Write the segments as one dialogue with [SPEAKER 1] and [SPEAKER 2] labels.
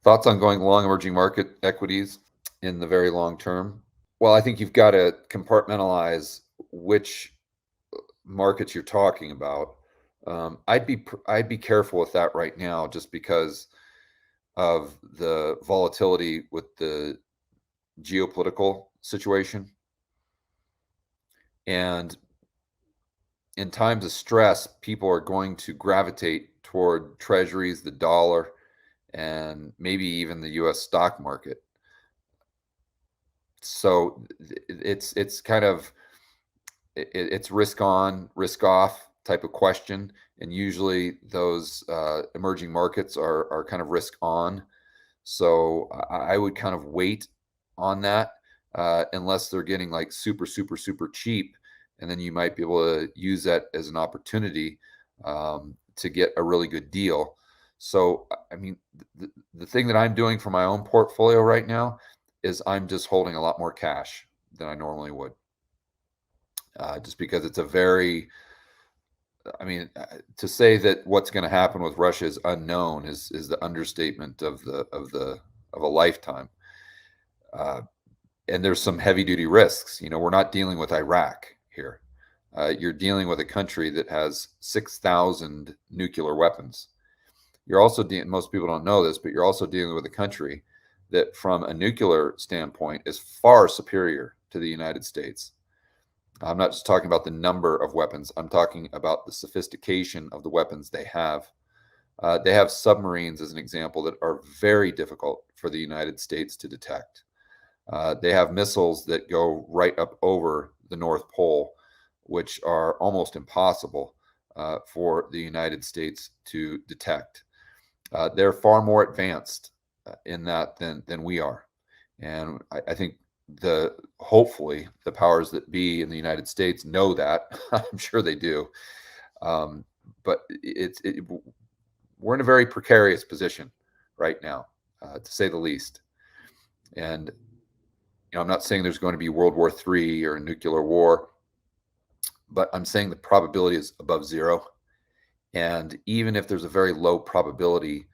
[SPEAKER 1] Thoughts on going long emerging market equities in the very long term? Well, I think you've got to compartmentalize which markets you're talking about. I'd be careful with that right now, just because of the volatility with the geopolitical situation. And in times of stress, people are going to gravitate toward treasuries, the dollar, and maybe even the US stock market. So it's kind of it's risk on, risk off type of question, and usually those emerging markets are kind of risk on. So I would kind of wait on that unless they're getting like super cheap, and then you might be able to use that as an opportunity to get a really good deal. So I mean, the thing that I'm doing for my own portfolio right now is I'm just holding a lot more cash than I normally would, just because it's a very, I mean, to say that what's going to happen with Russia is unknown is the understatement of a lifetime. And there's some heavy duty risks. You know, we're not dealing with Iraq here. You're dealing with a country that has 6,000 nuclear weapons. You're also dealing, most people don't know this, but you're also dealing with a country that, from a nuclear standpoint, is far superior to the United States. I'm not just talking about the number of weapons. I'm talking about the sophistication of the weapons they have. They have submarines, as an example, that are very difficult for the United States to detect. They have missiles that go right up over the North Pole, which are almost impossible for the United States to detect. They're far more advanced in that than we are. And I think hopefully the powers that be in the United States know that. I'm sure they do. But we're in a very precarious position right now, to say the least. And I'm not saying there's going to be World War III or a nuclear war, but I'm saying the probability is above zero. And even if there's a very low probability,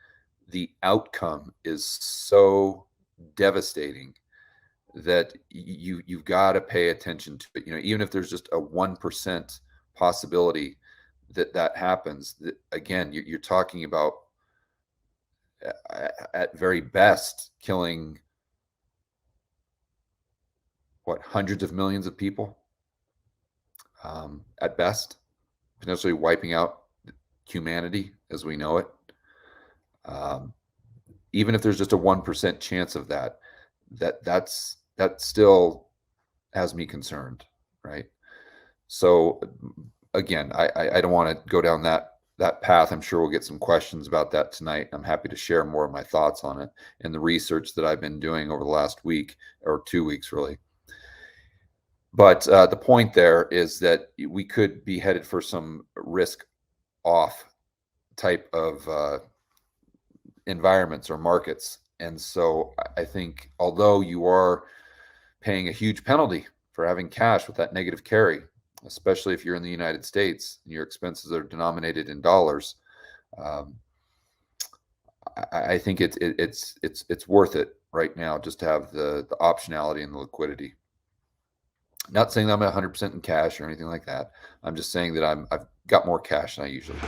[SPEAKER 1] the outcome is so devastating that you've got to pay attention to it. Even if there's just a 1% possibility that happens, that, again, you're talking about at very best killing hundreds of millions of people, at best, potentially wiping out humanity as we know it. Even if there's just a 1% chance of that still has me concerned, right? So again, I don't want to go down that path. I'm sure we'll get some questions about that tonight. I'm happy to share more of my thoughts on it and the research that I've been doing over the last week or 2 weeks, really. But the point there is that we could be headed for some risk off type of environments or markets. And so I think, although you are paying a huge penalty for having cash with that negative carry, especially if you're in the United States and your expenses are denominated in dollars, I think it's worth it right now just to have the optionality and the liquidity. Not saying that I'm 100% in cash or anything like that. I'm just saying that I've got more cash than I usually do.